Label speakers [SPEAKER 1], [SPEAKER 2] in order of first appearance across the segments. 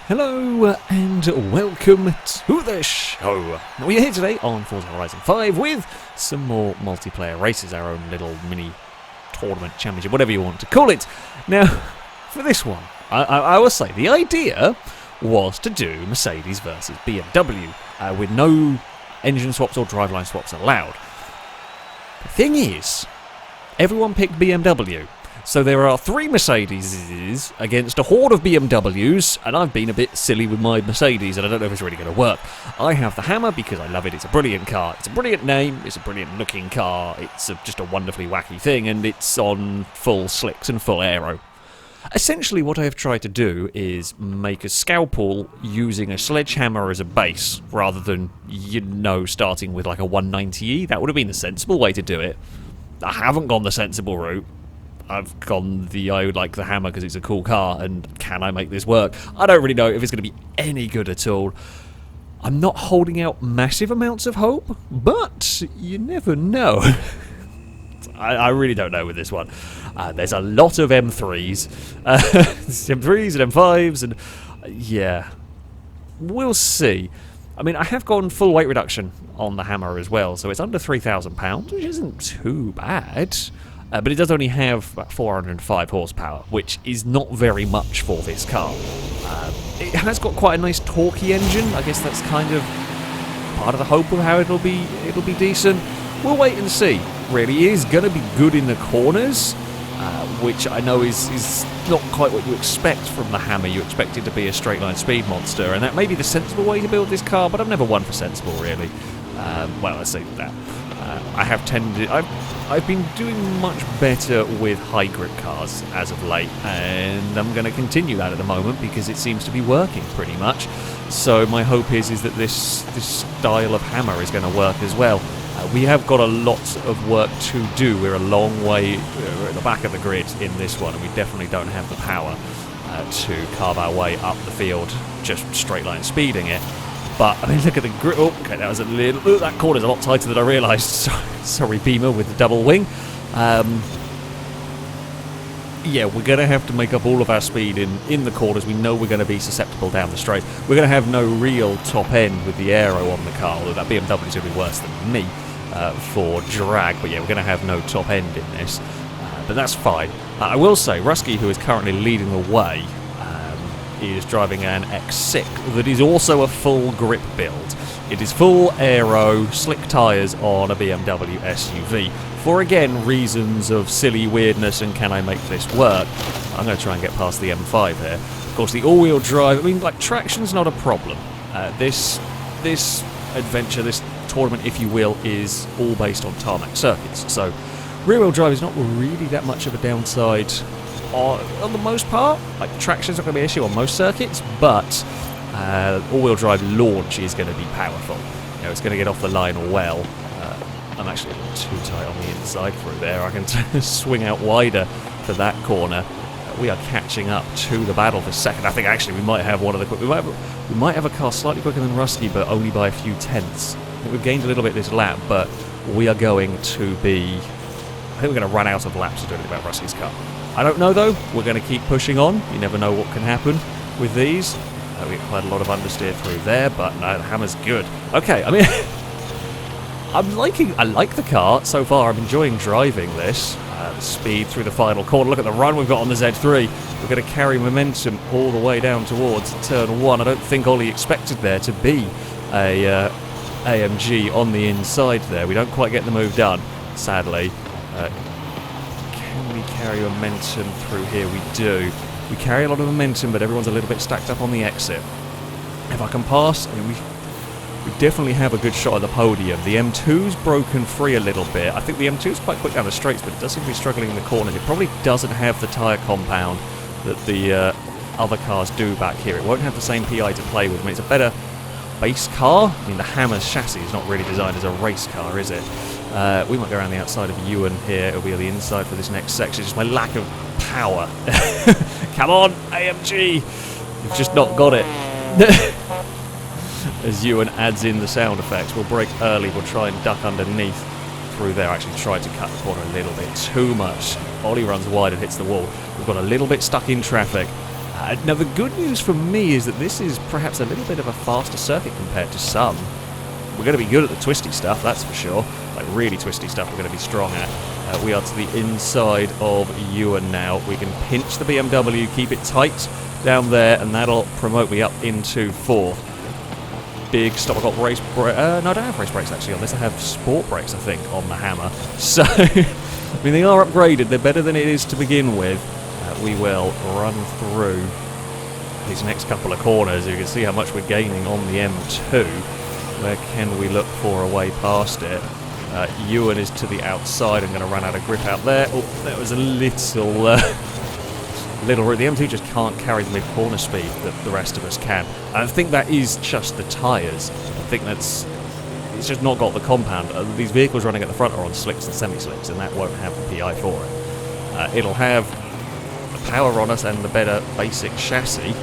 [SPEAKER 1] Hello and welcome to the show. Now we are here today on Forza Horizon 5 with some more multiplayer races, our own little mini tournament, championship, whatever you want to call it. Now, for this one, I will say the idea was to do Mercedes versus BMW with no engine swaps or driveline swaps allowed. The thing is, everyone picked BMW. So there are 3 Mercedeses against a horde of BMWs, and I've been a bit silly with my Mercedes, and I don't know if it's really going to work. I have the Hammer because I love it. It's a brilliant car. It's a brilliant name. It's a brilliant looking car. It's just a wonderfully wacky thing, and it's on full slicks and full aero. Essentially, what I have tried to do is make a scalpel using a sledgehammer as a base, rather than, starting with like a 190E. That would have been the sensible way to do it. I haven't gone the sensible route. I've gone I would like the Hammer because it's a cool car, and can I make this work? I don't really know if it's going to be any good at all. I'm not holding out massive amounts of hope, but you never know. I really don't know with this one. There's a lot of M3s. M3s and M5s, and yeah, we'll see. I mean, I have gone full weight reduction on the Hammer as well, so it's under £3,000, which isn't too bad. But it does only have about 405 horsepower, which is not very much for this car. It has got quite a nice torquey engine. I guess that's kind of part of the hope of how it'll be decent. We'll wait and see. Really is going to be good in the corners, which I know is not quite what you expect from the Hammer. You expect it to be a straight line speed monster, and that may be the sensible way to build this car, but I've never one for sensible, really. Well, let's say that. I've been doing much better with high grip cars as of late, and I'm going to continue that at the moment because it seems to be working pretty much. So my hope is that this style of Hammer is going to work as well. We have got a lot of work to do. We're a long way we're at the back of the grid in this one, and we definitely don't have the power to carve our way up the field just straight line speeding it. But, I mean, look at the grip. Oh, okay, that was a little... Oh, that corner's a lot tighter than I realised. Sorry, Beamer, with the double wing. Yeah, we're going to have to make up all of our speed in the corners. We know we're going to be susceptible down the straight. We're going to have no real top end with the aero on the car, although that BMW is going to be worse than me for drag. But yeah, we're going to have no top end in this. But that's fine. I will say, Rusky, who is currently leading the way, is driving an X6 that is also a full grip build. It is full aero, slick tyres on a BMW SUV. For again, reasons of silly weirdness and can I make this work? I'm going to try and get past the M5 here. Of course, the all-wheel drive, I mean, like, traction's not a problem. This adventure, this tournament, if you will, is all based on tarmac circuits. So, rear-wheel drive is not really that much of a downside on the most part. Like, traction's not going to be an issue on most circuits, but all-wheel drive launch is going to be powerful. It's going to get off the line well. I'm actually a little too tight on the inside through there. I can swing out wider for that corner. We are catching up to the battle for second. I think actually we might have one of the... We might have a car slightly quicker than Rusky, but only by a few tenths. I think we've gained a little bit this lap, but we are going to be... I think we're going to run out of laps to do anything about Rusky's car. I don't know, though. We're going to keep pushing on. You never know what can happen with these. We get quite a lot of understeer through there, but no, the Hammer's good. Okay, I mean... I like the car so far. I'm enjoying driving this. The speed through the final corner. Look at the run we've got on the Z3. We're going to carry momentum all the way down towards turn 1. I don't think Ollie expected there to be a AMG on the inside there. We don't quite get the move done, sadly. Can we carry momentum through here? We do. We carry a lot of momentum, but everyone's a little bit stacked up on the exit. If I can pass, I mean, we definitely have a good shot at the podium. The M2's broken free a little bit. I think the M2's quite quick down the straights, but it does seem to be struggling in the corners. It probably doesn't have the tyre compound that the other cars do back here. It won't have the same PI to play with. I mean, it's a better base car. I mean, the Hammer's chassis is not really designed as a race car, is it? We might go around the outside of Ewan here. It'll be on the inside for this next section. It's just my lack of power. Come on, AMG! You've just not got it. As Ewan adds in the sound effects, we'll brake early. We'll try and duck underneath through there. Actually tried to cut the corner a little bit too much. Ollie runs wide and hits the wall. We've got a little bit stuck in traffic. Now the good news for me is that this is perhaps a little bit of a faster circuit compared to some. We're going to be good at the twisty stuff, that's for sure. Like really twisty stuff we're going to be strong at. We are to the inside of Ewan now. We can pinch the BMW, keep it tight down there, and that'll promote me up into 4th. Big stop. I've got race brakes. No, I don't have race brakes actually on this. I have sport brakes, I think, on the Hammer. So, I mean, they are upgraded. They're better than it is to begin with. We will run through these next couple of corners. You can see how much we're gaining on the M2. Where can we look for a way past it? Ewan is to the outside. I'm going to run out of grip out there. Oh, that was a little... the M2 just can't carry the mid-corner speed that the rest of us can. And I think that is just the tyres. I think it's just not got the compound. These vehicles running at the front are on slicks and semi-slicks, and that won't have the PI for it. It'll have the power on us and the better basic chassis,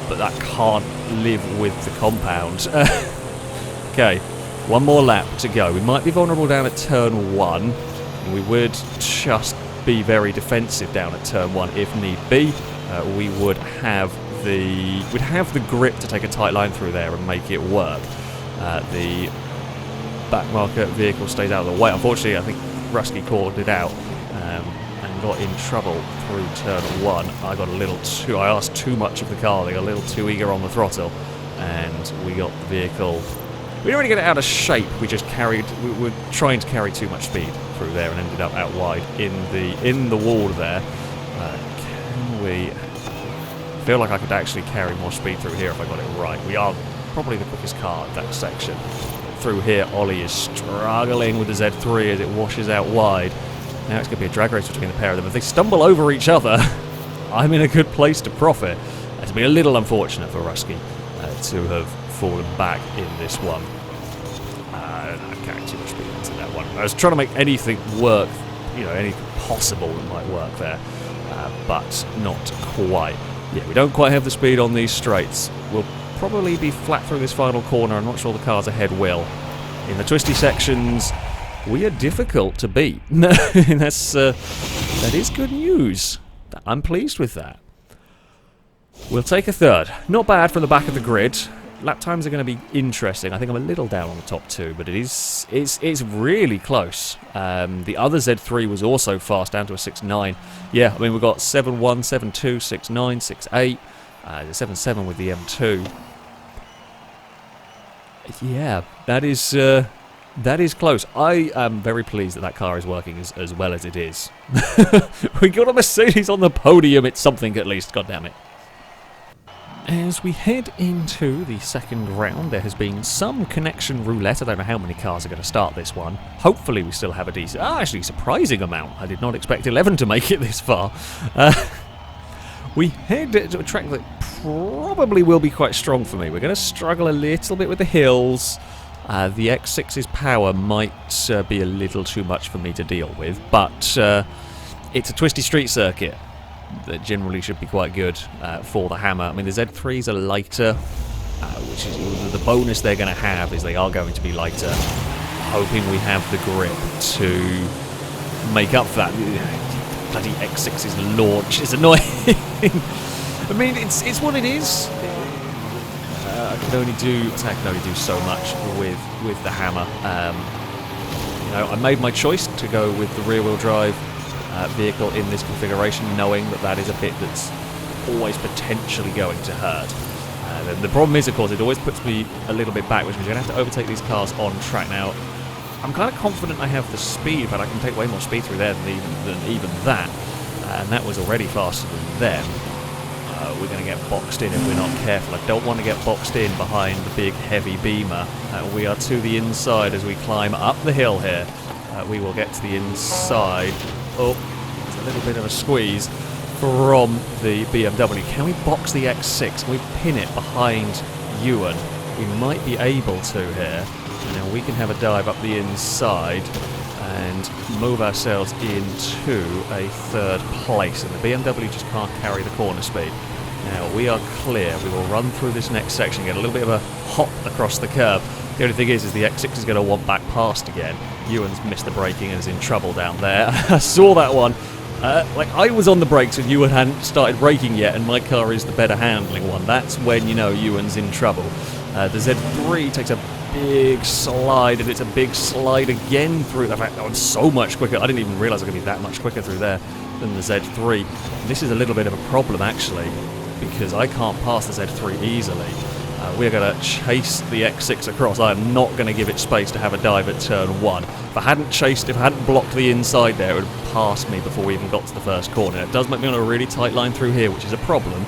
[SPEAKER 1] but that can't live with the compound. Okay, one more lap to go. We might be vulnerable down at turn 1, and we would just be very defensive down at turn 1 if need be. We would have the grip to take a tight line through there and make it work. The back marker vehicle stays out of the way. Unfortunately, I think Rusky called it out and got in trouble through turn 1. I asked too much of the car. They got a little too eager on the throttle, and we got the vehicle. We didn't really get it out of shape. We just we were trying to carry too much speed through there and ended up out wide in the wall there. Can we? I feel like I could actually carry more speed through here if I got it right. We are probably the quickest car at that section. Through here, Ollie is struggling with the Z3 as it washes out wide. Now it's going to be a drag race between the pair of them. If they stumble over each other, I'm in a good place to profit. It's been a little unfortunate for Rusky to have fallen back in this one. I'm carrying too much speed into that one. I was trying to make anything work, anything possible that might work there, but not quite. Yeah, we don't quite have the speed on these straights. We'll probably be flat through this final corner. I'm not sure the cars ahead will. In the twisty sections, we are difficult to beat. That is good news. I'm pleased with that. We'll take a 3rd. Not bad from the back of the grid. Lap times are going to be interesting. I think I'm a little down on the top 2, but it's really close. The other Z3 was also fast, down to a 6.9. Yeah, I mean, we've got 7.1, 7.2, 6.9, 6.8, 7.7 with the M2. Yeah, that is close. I am very pleased that car is working as well as it is. We got a Mercedes on the podium. It's something at least, goddammit. As we head into the second round, there has been some connection roulette. I don't know how many cars are going to start this one. Hopefully we still have a decent... actually, surprising amount. I did not expect 11 to make it this far. We head to a track that probably will be quite strong for me. We're going to struggle a little bit with the hills. The X6's power might be a little too much for me to deal with, but it's a twisty street circuit that generally should be quite good for the Hammer. I mean, the Z3s are lighter, which is the bonus they're going to have is they are going to be lighter. Hoping we have the grip to make up for that. Bloody X6's launch is annoying. I mean, it's what it is. I can only do so much with the Hammer. I made my choice to go with the rear-wheel drive vehicle in this configuration, knowing that is a bit that's always potentially going to hurt. The problem is, of course, it always puts me a little bit back, which means you're going to have to overtake these cars on track. Now, I'm kind of confident I have the speed, but I can take way more speed through there than even that, and that was already faster than them. We're going to get boxed in if we're not careful. I don't want to get boxed in behind the big heavy Beamer. We are to the inside as we climb up the hill here. We will get to the inside. Oh, it's a little bit of a squeeze from the BMW. Can we box the X6? Can we pin it behind Ewan? We might be able to here. And then we can have a dive up the inside and move ourselves into a 3rd place. And the BMW just can't carry the corner speed. Now, we are clear. We will run through this next section, get a little bit of a hop across the curb. The only thing is the X6 is going to want back past again. Ewan's missed the braking and is in trouble down there. I saw that one. Like, I was on the brakes and Ewan hadn't started braking yet, and my car is the better handling one. That's when you know Ewan's in trouble. The Z3 takes a big slide, and it's a big slide again through. In fact, I'm so much quicker. I didn't even realise I was going to be that much quicker through there than the Z3. This is a little bit of a problem, actually, because I can't pass the Z3 easily. We're going to chase the X6 across. I am not going to give it space to have a dive at turn 1. If I hadn't blocked the inside there, it would have passed me before we even got to the first corner. It does make me on a really tight line through here, which is a problem.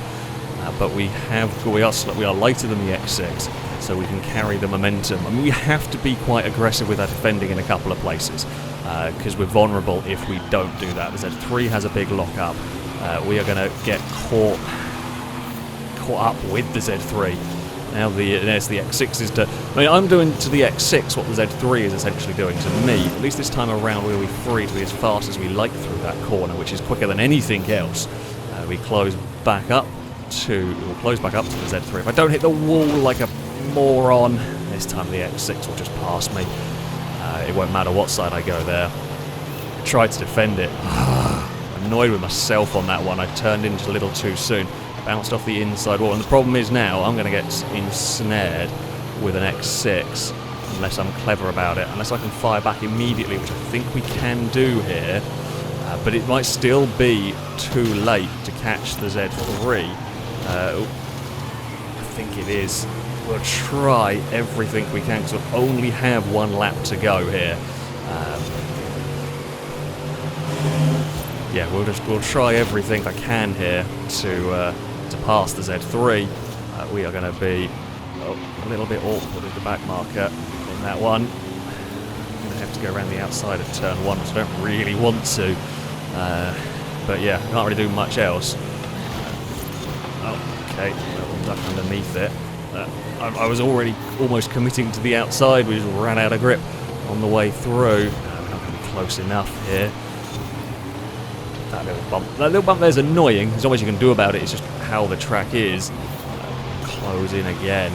[SPEAKER 1] But we are lighter than the X6, so we can carry the momentum. I mean, we have to be quite aggressive with our defending in a couple of places, because we're vulnerable if we don't do that. The Z3 has a big lock-up. We are going to get caught up with the Z3. Now there's the X6 is to... I mean, I'm doing to the X6 what the Z3 is essentially doing to me. At least this time around we'll be free to be as fast as we like through that corner, which is quicker than anything else. We'll close back up to the Z3. If I don't hit the wall like a moron, this time the X6 will just pass me. It won't matter what side I go there. I tried to defend it. Annoyed with myself on that one. I turned in just a little too soon. Bounced off the inside wall, and the problem is now I'm going to get ensnared with an X6 unless I'm clever about it, unless I can fire back immediately, which I think we can do here, but it might still be too late to catch the Z3. I think it is. We'll try everything we can, because we'll only have one lap to go here. Yeah, we'll try everything I can here to pass the Z3. We are going to be a little bit awkward with the back marker in that one. I'm going to have to go around the outside of turn 1, which I don't really want to. But yeah, can't really do much else. Okay, we'll duck underneath it. I was already almost committing to the outside. We just ran out of grip on the way through. We're not going to be close enough here. That little bump there's annoying. There's not much you can do about it. It's just how the track is. Close in again.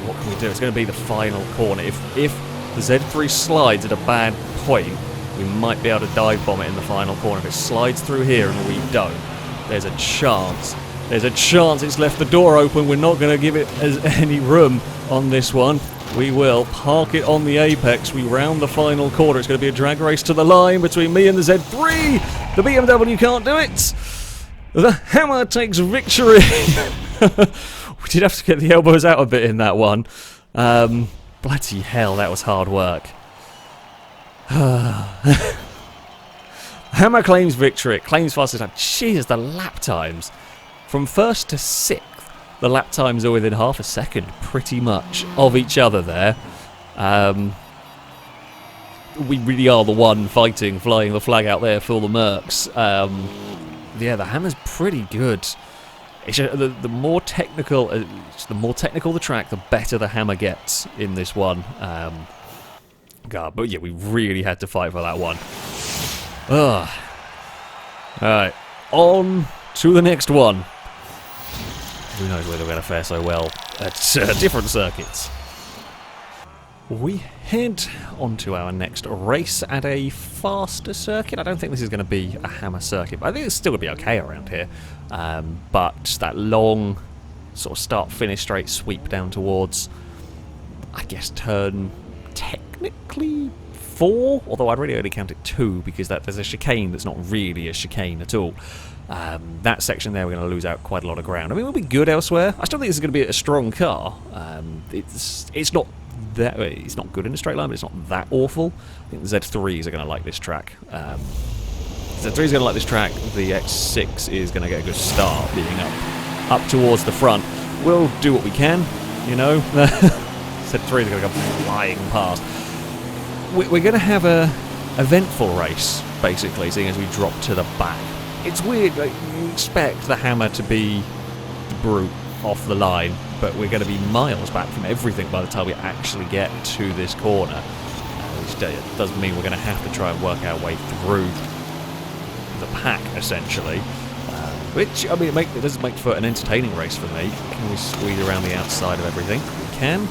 [SPEAKER 1] What can we do? It's going to be the final corner. If the Z3 slides at a bad point, we might be able to dive bomb it in the final corner. If it slides through here and we don't, there's a chance. There's a chance it's left the door open. We're not going to give it any room on this one. We will park it on the apex. We round the final corner. It's going to be a drag race to the line between me and the Z3. The BMW can't do it. The Hammer takes victory. We did have to get the elbows out a bit in that one. Bloody hell, that was hard work. Hammer claims victory. It claims fastest time. Jesus, the lap times. From first to sixth, the lap times are within half a second, pretty much, of each other there. We really are the one fighting, flying the flag out there for the Mercs. Yeah, the Hammer's pretty good. It's just, the more technical the track, the better the Hammer gets in this one. God, but yeah, we really had to fight for that one. Alright, on to the next one. Who knows whether we're going to fare so well at different circuits. We head on to our next race at a faster circuit. I don't think this is going to be a Hammer circuit, but I think it's still going to be okay around here. But that long sort of start-finish straight sweep down towards, I guess, turn technically 4, although I'd really only count it 2 because there's a chicane that's not really a chicane at all. That section there, we're going to lose out quite a lot of ground. I mean, we'll be good elsewhere. I still think this is going to be a strong car. It's not good in a straight line, but it's not that awful. I think the Z3s are going to like this track. The Z3 is going to like this track. The X6 is going to get a good start, being up towards the front. We'll do what we can, you know. Z3 is going to go flying past. We're going to have a eventful race, basically, seeing as we drop to the back. It's weird, like, you expect the Hammer to be the brute off the line, but we're going to be miles back from everything by the time we actually get to this corner. Which does mean we're going to have to try and work our way through the pack, essentially. Which, I mean, it does make for an entertaining race for me. Can we squeeze around the outside of everything? We can.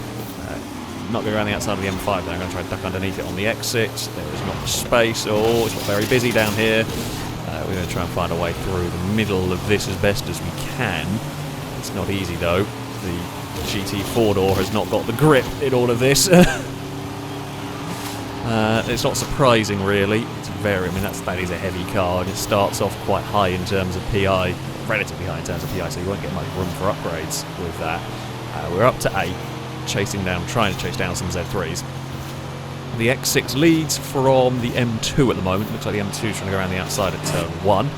[SPEAKER 1] not going around the outside of the M5 there. I'm going to try and duck underneath it on the X6. There is not the space. Oh, it's not very busy down here. We're going to try and find a way through the middle of this as best as we can. It's not easy though. The GT 4-door has not got the grip in all of this. It's not surprising really. It's very, I mean that is a heavy car, and it starts off quite high in terms of PI, relatively high in terms of PI, so you won't get much room for upgrades with that. We're up to 8, trying to chase down some Z3s. The X6 leads from the M2 at the moment. Looks like the M2 is trying to go around the outside at turn 1.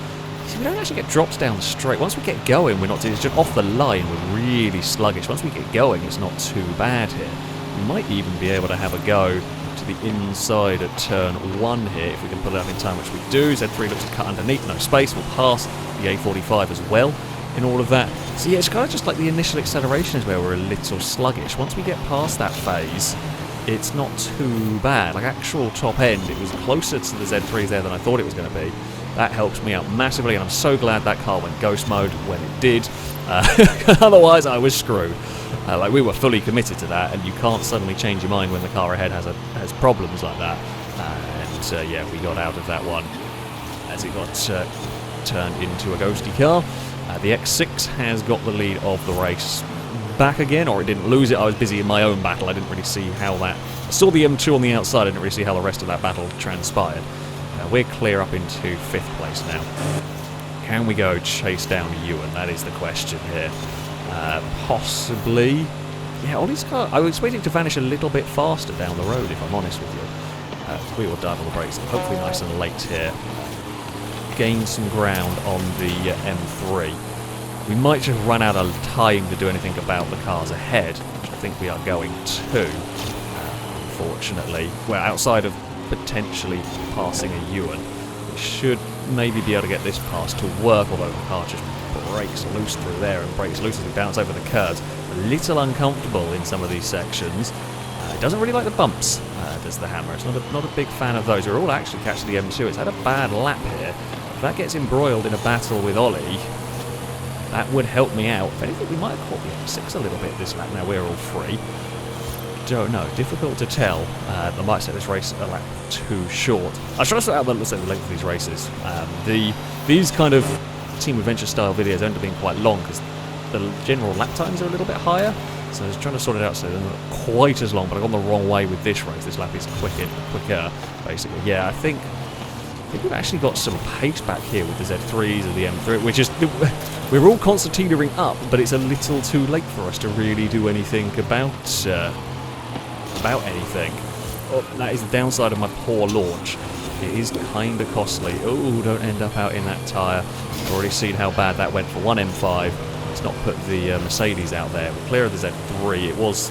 [SPEAKER 1] So we don't actually get drops down the straight. Once we get going, we're not too, it's just off the line, we're really sluggish. Once we get going, it's not too bad here. We might even be able to have a go to the inside at turn 1 here, if we can pull it up in time, which we do. Z3 looks to cut underneath, no space. We'll pass the A45 as well in all of that. So yeah, it's kind of just like the initial acceleration is where we're a little sluggish. Once we get past that phase, it's not too bad. Like actual top end, it was closer to the Z3s there than I thought it was going to be. That helps me out massively, and I'm so glad that car went ghost mode when it did. Otherwise, I was screwed. Like we were fully committed to that, and you can't suddenly change your mind when the car ahead has problems like that. And yeah, we got out of that one as it got turned into a ghosty car. The X6 has got the lead of the race back again, or it didn't lose it. I was busy in my own battle. I didn't really see how that... I saw the M2 on the outside. I didn't really see how the rest of that battle transpired. We're clear up into 5th place now. Can we go chase down Ewan? That is the question here. Possibly. Yeah, Ollie's car... I was expecting it to vanish a little bit faster down the road, if I'm honest with you. We will dive on the brakes. Hopefully nice and late here. Gain some ground on the M3. We might just run out of time to do anything about the cars ahead, which I think we are going to, unfortunately. Well, outside of potentially passing a Ewan, we should maybe be able to get this pass to work, although the car just breaks loose through there and breaks loose as we bounce over the curves. A little uncomfortable in some of these sections. It doesn't really like the bumps, does the Hammer. It's not a big fan of those. We're all actually catching the M2. It's had a bad lap here. If that gets embroiled in a battle with Ollie, that would help me out. If anything, we might have caught the M6 a little bit this lap. Now we're all free. Don't know. Difficult to tell. I might set this race a lap too short. I was trying to sort out the length of these races. These kind of Team Adventure style videos end up being quite long because the general lap times are a little bit higher. So I was trying to sort it out so they're not quite as long, but I've gone the wrong way with this race. This lap is quicker, basically. Yeah, I think we've actually got some pace back here with the Z3s and the M3, which is... We're all constantly teetering up, but it's a little too late for us to really do anything about anything. Oh, that is the downside of my poor launch. It is kind of costly. Oh, don't end up out in that tyre. I've already seen how bad that went for one M5. It's not put the Mercedes out there. We're clear of the Z3. It was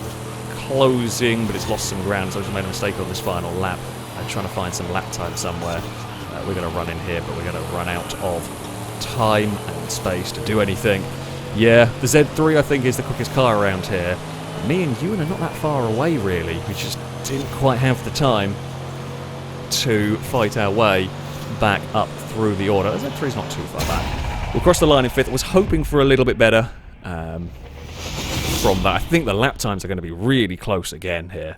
[SPEAKER 1] closing, but it's lost some ground, so I just made a mistake on this final lap. I'm trying to find some lap time somewhere. We're going to run in here, but we're going to run out of time and space to do anything. Yeah, the Z3 I think is the quickest car around here. Me and Ewan are not that far away really. We just didn't quite have the time to fight our way back up through the order. The Z3's not too far back. We'll cross the line in 5th. I was hoping for a little bit better from that. I think the lap times are going to be really close again here.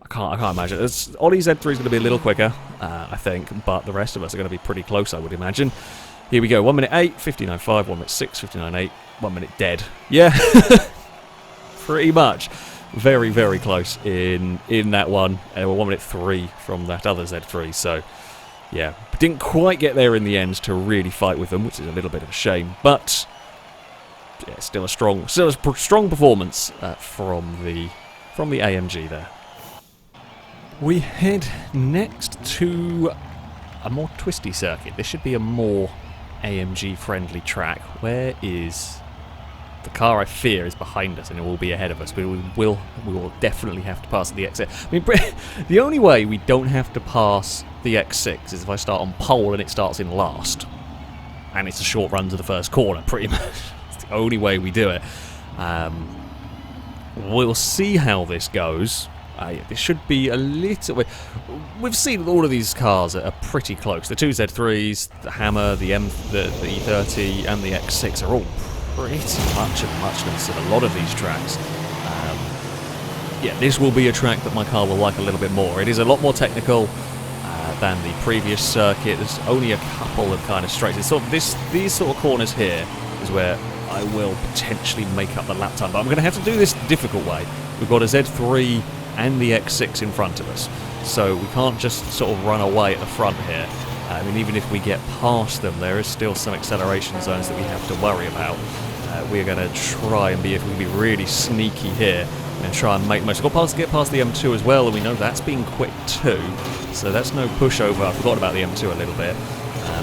[SPEAKER 1] I can't imagine. Ollie's Z3 is going to be a little quicker, I think, but the rest of us are going to be pretty close, I would imagine. Here we go. 1 minute 8, 59.5, 1 minute 6, 59.8, 1 minute dead. Yeah, pretty much. Very, very close in that one. And we're 1 minute 3 from that other Z3. So, yeah, didn't quite get there in the end to really fight with them, which is a little bit of a shame. But yeah, still a strong performance from the AMG there. We head next to a more twisty circuit. This should be a more AMG-friendly track. Where is the car? I fear is behind us, and it will be ahead of us. We will definitely have to pass the X6. I mean, the only way we don't have to pass the X6 is if I start on pole and it starts in last, and it's a short run to the first corner. Pretty much, it's the only way we do it. We'll see how this goes. This should be a little... We've seen all of these cars are pretty close. The two Z3s, the Hammer, the E30 and the X6 are all pretty much of muchness at a lot of these tracks. yeah, this will be a track that my car will like a little bit more. It is a lot more technical than the previous circuit. There's only a couple of kind of straights. It's sort of these sort of corners here is where I will potentially make up the lap time, but I'm going to have to do this difficult way. We've got a Z3 and the X6 in front of us, so we can't just sort of run away at the front here. I mean, even if we get past them, there is still some acceleration zones that we have to worry about. We're going to try and if we can be really sneaky here and try and make most. We've got to get past the M2 as well, and we know that's been quick too, so that's no pushover. I forgot about the M2 a little bit.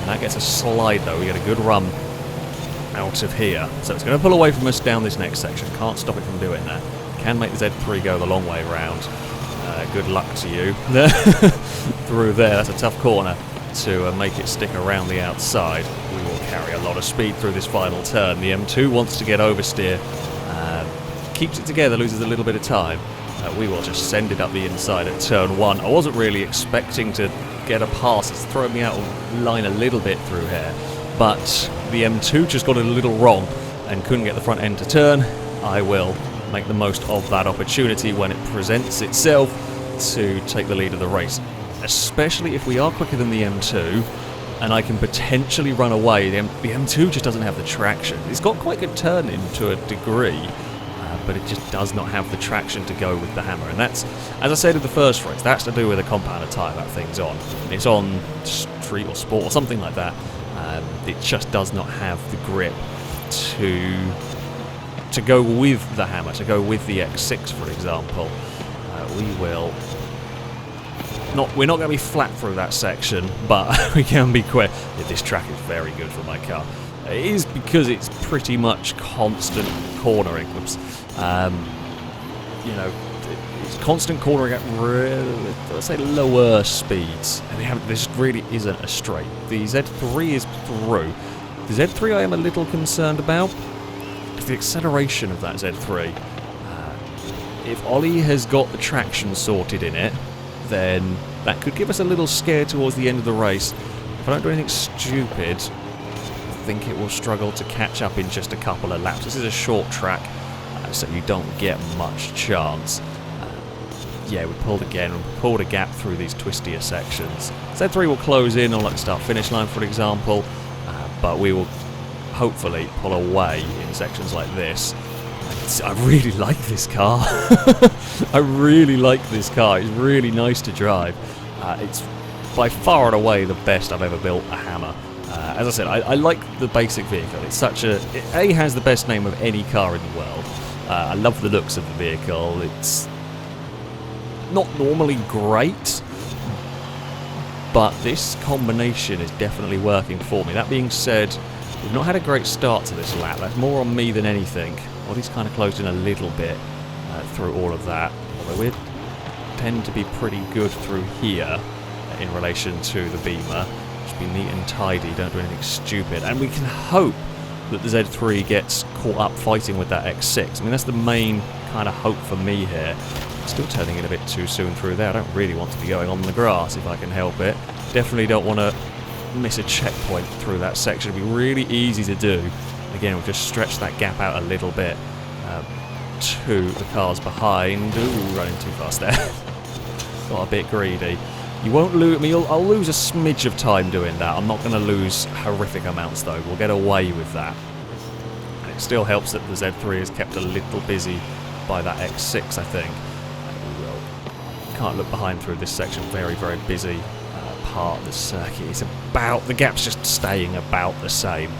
[SPEAKER 1] That gets a slide though. We get a good run out of here, so it's going to pull away from us down this next section. Can't stop it from doing that. Can make the Z3 go the long way around. Good luck to you through there. That's a tough corner to make it stick around the outside. We will carry a lot of speed through this final turn. The M2 wants to get oversteer, keeps it together, loses a little bit of time. We will just send it up the inside at turn 1. I wasn't really expecting to get a pass. It's thrown me out of line a little bit through here, but the M2 just got it a little wrong and couldn't get the front end to turn. I will make the most of that opportunity when it presents itself to take the lead of the race, especially if we are quicker than the M2 and I can potentially run away. The M2 just doesn't have the traction. It's got quite good turning to a degree, but it just does not have the traction to go with the Hammer. And that's, as I said in the first race, that's to do with a compound of tyre that thing's on. It's on Street or Sport or something like that. It just does not have the grip to go with the Hammer, to go with the X6, for example. We're not going to be flat through that section, but we can be quick. This track is very good for my car. It is because it's pretty much constant cornering. Whoops. You know, it's constant cornering at, let's say, lower speeds. And this really isn't a straight. The Z3 is through. The Z3 I am a little concerned about. The acceleration of that Z3. If Ollie has got the traction sorted in it, then that could give us a little scare towards the end of the race. If I don't do anything stupid, I think it will struggle to catch up in just a couple of laps. This is a short track, so you don't get much chance. Yeah, we pulled again. We pulled a gap through these twistier sections. Z3 will close in on like the start-finish line, for example, but we will hopefully pull away in sections like this. I really like this car. I really like this car. It's really nice to drive. It's by far and away the best I've ever built a Hammer. As I said, I like the basic vehicle. It's such a... It has the best name of any car in the world. I love the looks of the vehicle. It's not normally great, but this combination is definitely working for me. That being said, we've not had a great start to this lap. That's more on me than anything. Body's kind of closed in a little bit through all of that, although we tend to be pretty good through here in relation to the Beamer. Just be neat and tidy, don't do anything stupid, and we can hope that the Z3 gets caught up fighting with that X6. I mean, that's the main kind of hope for me here. Still turning in a bit too soon through there. I don't really want to be going on the grass if I can help it. Definitely don't want to miss a checkpoint through that section. It'd be really easy to do. Again, we'll just stretch that gap out a little bit to the cars behind. Ooh, running too fast there. Got a bit greedy. You won't lose... I mean, I'll lose a smidge of time doing that. I'm not going to lose horrific amounts, though. We'll get away with that. And it still helps that the Z3 is kept a little busy by that X6, I think. Can't look behind through this section. Very, very busy part of the circuit. It's about... The gap's just staying about the same.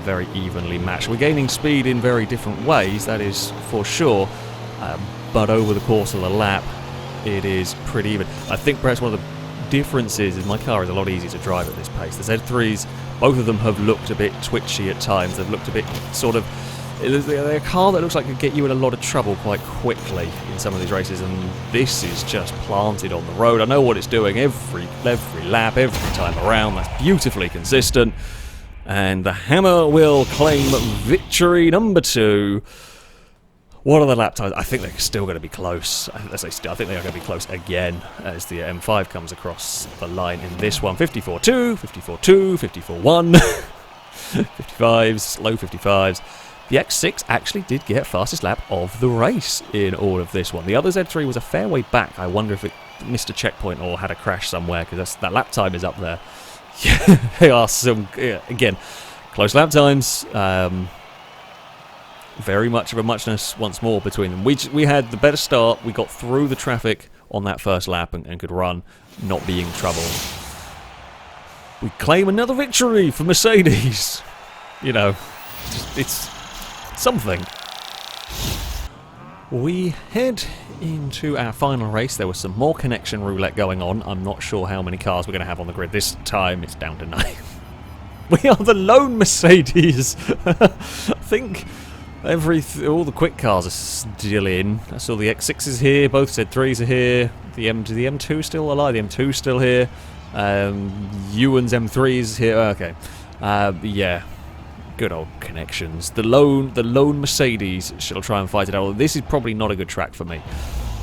[SPEAKER 1] Very evenly matched. We're gaining speed in very different ways, that is for sure, but over the course of the lap it is pretty even. I think perhaps one of the differences is my car is a lot easier to drive at this pace. The Z3s, both of them have looked a bit twitchy at times. They've looked a bit sort of... They're a car that looks like it could get you in a lot of trouble quite quickly in some of these races, and this is just planted on the road. I know what it's doing every lap, every time around. That's beautifully consistent. And the Hammer will claim victory number 2. What are the lap times? I think they're still going to be close. I think they are going to be close again as the M5 comes across the line in this one. 54.2, 54.2, 54.1, 55s, low 55s, The X6 actually did get fastest lap of the race in all of this one. The other Z3 was a fair way back. I wonder if it missed a checkpoint or had a crash somewhere, because that lap time is up there. They are some, again, close lap times. Very much of a muchness once more between them. We had the better start. We got through the traffic on that first lap and could run, not being troubled. We claim another victory for Mercedes. You know, it's something. We head into our final race. There was some more connection roulette going on. I'm not sure how many cars we're going to have on the grid. This time it's down to 9. We are the lone Mercedes. I think all the quick cars are still in. I saw the X6s here, both Z3s are here. The M2 still alive. The M2's still here. Ewan's M3 is here. Okay. Yeah. Good old connections. The lone Mercedes shall try and fight it out. This is probably not a good track for me.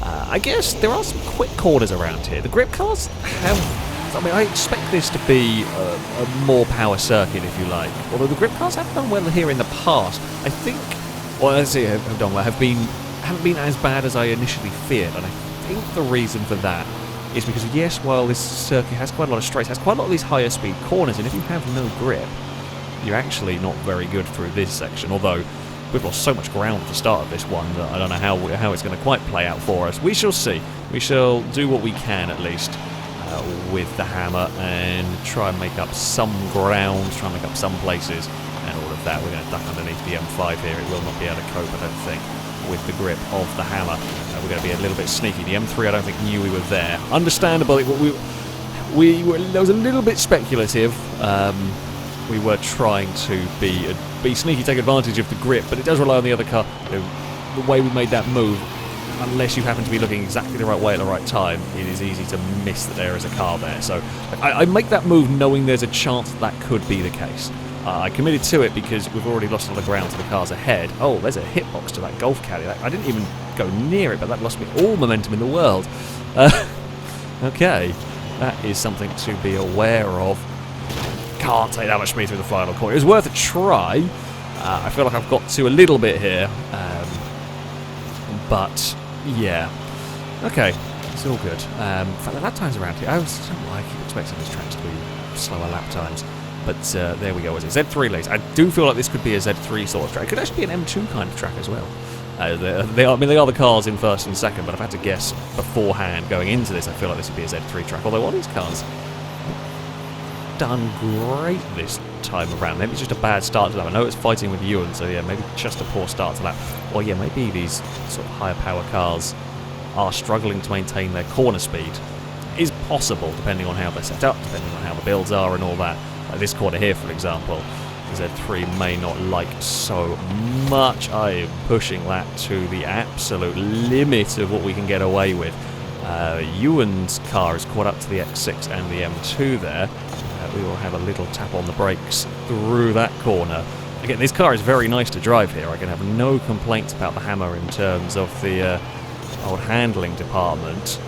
[SPEAKER 1] I guess there are some quick corners around here. The grip cars have... I mean, I expect this to be a more power circuit, if you like. Although the grip cars have done well here in the past. I think... Well, I say have done well. Haven't been as bad as I initially feared. And I think the reason for that is because, yes, while this circuit has quite a lot of straights, has quite a lot of these higher speed corners, and if you have no grip, you're actually not very good through this section, although we've lost so much ground at the start of this one that I don't know how it's going to quite play out for us. We shall see. We shall do what we can, at least, with the hammer and try and make up some ground, try and make up some places, and all of that. We're going to duck underneath the M5 here. It will not be able to cope, I don't think, with the grip of the hammer. We're going to be a little bit sneaky. The M3, I don't think, knew we were there. Understandable. There was a little bit speculative. We were trying to be sneaky, take advantage of the grip, but it does rely on the other car. You know, the way we made that move, unless you happen to be looking exactly the right way at the right time, it is easy to miss that there is a car there. So I make that move knowing there's a chance that could be the case. I committed to it because we've already lost a lot of ground to the cars ahead. Oh, there's a hitbox to that Golf caddy. I didn't even go near it, but that lost me all momentum in the world. Okay, that is something to be aware of. Can't take that much speed through the final corner. It was worth a try. I feel like I've got to a little bit here. But, yeah. Okay, it's all good. In fact, the lap times around here, I don't know why I keep expecting this track to be slower lap times. But there we go. Is it Z3 lanes? I do feel like this could be a Z3 sort of track. It could actually be an M2 kind of track as well. They are the cars in first and second, but I've had to guess beforehand going into this. I feel like this would be a Z3 track. Although all these cars done great this time around. Maybe it's just a bad start to that. I know it's fighting with Ewan, so yeah, maybe just a poor start to that. Or yeah, maybe these sort of higher power cars are struggling to maintain their corner speed. It is possible, depending on how they're set up, depending on how the builds are and all that. Like this corner here, for example, the Z3 may not like so much. I am pushing that to the absolute limit of what we can get away with. Ewan's car is caught up to the X6 and the M2 there. We will have a little tap on the brakes through that corner. Again, this car is very nice to drive here. I can have no complaints about the hammer in terms of the old handling department.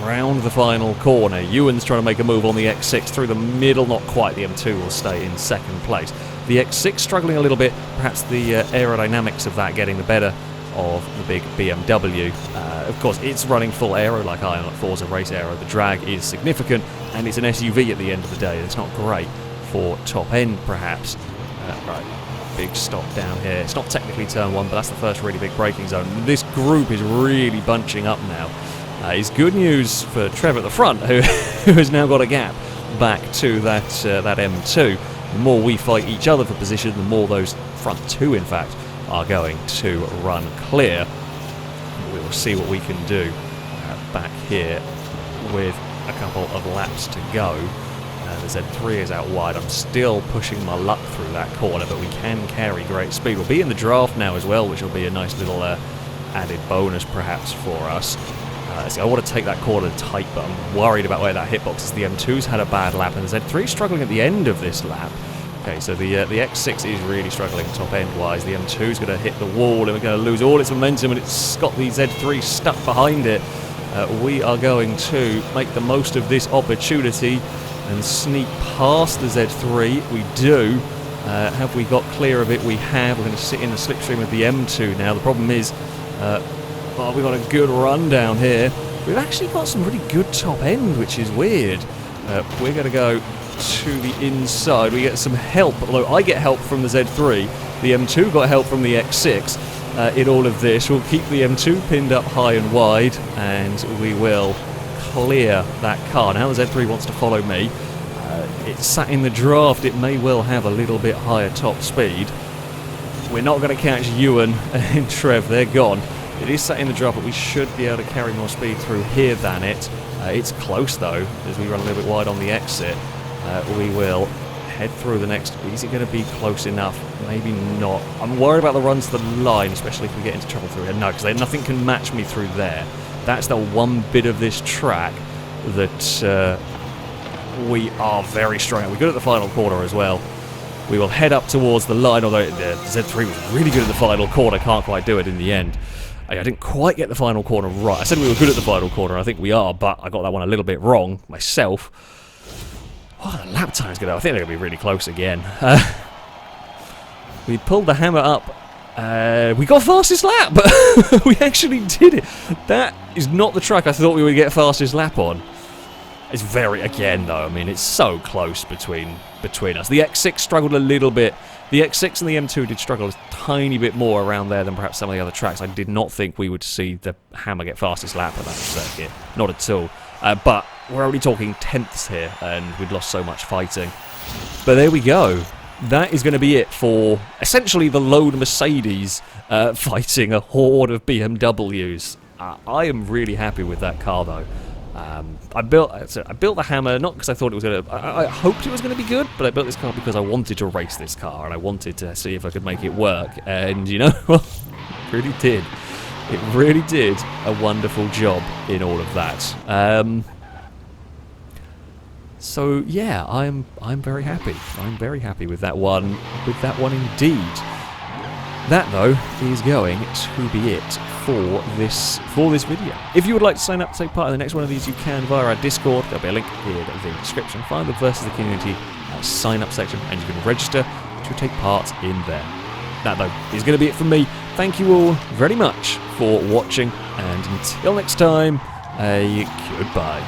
[SPEAKER 1] Round the final corner. Ewan's trying to make a move on the X6 through the middle. Not quite. The M2 will stay in second place. The X6 struggling a little bit. Perhaps the aerodynamics of that getting the better of the big BMW. Of course, it's running full aero like I am at Forza Race Aero. The drag is significant, and it's an SUV at the end of the day. It's not great for top end, perhaps. Right, big stop down here. It's not technically turn one, but that's the first really big braking zone. This group is really bunching up now. It's good news for Trevor at the front, who has now got a gap back to that M2. The more we fight each other for position, the more those front two, in fact, are going to run clear. We will see what we can do back here with a couple of laps to go. The Z3 is out wide. I'm still pushing my luck through that corner, but we can carry great speed. We'll be in the draft now as well, which will be a nice little added bonus perhaps for us. See, I want to take that corner tight, but I'm worried about where that hitbox is. The M2's had a bad lap, and the Z3 struggling at the end of this lap. Okay, so the X6 is really struggling top end wise. The M2's going to hit the wall, and we're going to lose all its momentum, and it's got the Z3 stuck behind it. We are going to make the most of this opportunity and sneak past the Z3. We do. Have we got clear of it? We have. We're going to sit in the slipstream of the M2 now. The problem is, we've got a good run down here. We've actually got some really good top end, which is weird. We're going to go to the inside. We get some help, although I get help from the Z3. The M2 got help from the X6 in all of this. We'll keep the M2 pinned up high and wide, and we will clear that car. Now the Z3 wants to follow me. It's sat in the draft. It may well have a little bit higher top speed. We're not going to catch Ewan and Trev. They're gone. It is sat in the draft, but we should be able to carry more speed through here than it. It's close, though, as we run a little bit wide on the exit. We will head through the next. Is it going to be close enough? Maybe not. I'm worried about the runs to the line, especially if we get into trouble through here. No, because nothing can match me through there. That's the one bit of this track that we are very strong at. We're good at the final corner as well. We will head up towards the line, although the Z3 was really good at the final corner. Can't quite do it in the end. I didn't quite get the final corner right. I said we were good at the final corner. I think we are, but I got that one a little bit wrong myself. Oh, the lap time's good. I think they're going to be really close again. We pulled the hammer up. We got fastest lap. We actually did it. That is not the track I thought we would get fastest lap on. It's very, again though, I mean, it's so close between us. The X6 struggled a little bit. The X6 and the M2 did struggle a tiny bit more around there than perhaps some of the other tracks. I did not think we would see the hammer get fastest lap on that circuit. Not at all. But we're only talking tenths here, and we'd lost so much fighting. But there we go. That is going to be it for essentially the lone Mercedes fighting a horde of BMWs. I am really happy with that car, though. I built the hammer not because I thought it was going to. I hoped it was going to be good, but I built this car because I wanted to race this car and I wanted to see if I could make it work. And you know, well, it really did. It really did a wonderful job in all of that. So yeah, I'm very happy. I'm very happy with that one. With that one indeed. That though is going to be it for this video. If you would like to sign up to take part in the next one of these, you can via our Discord. There'll be a link in the description. Find the versus the community sign up section, and you can register to take part in there. That though is going to be it from me. Thank you all very much for watching, and until next time, a goodbye.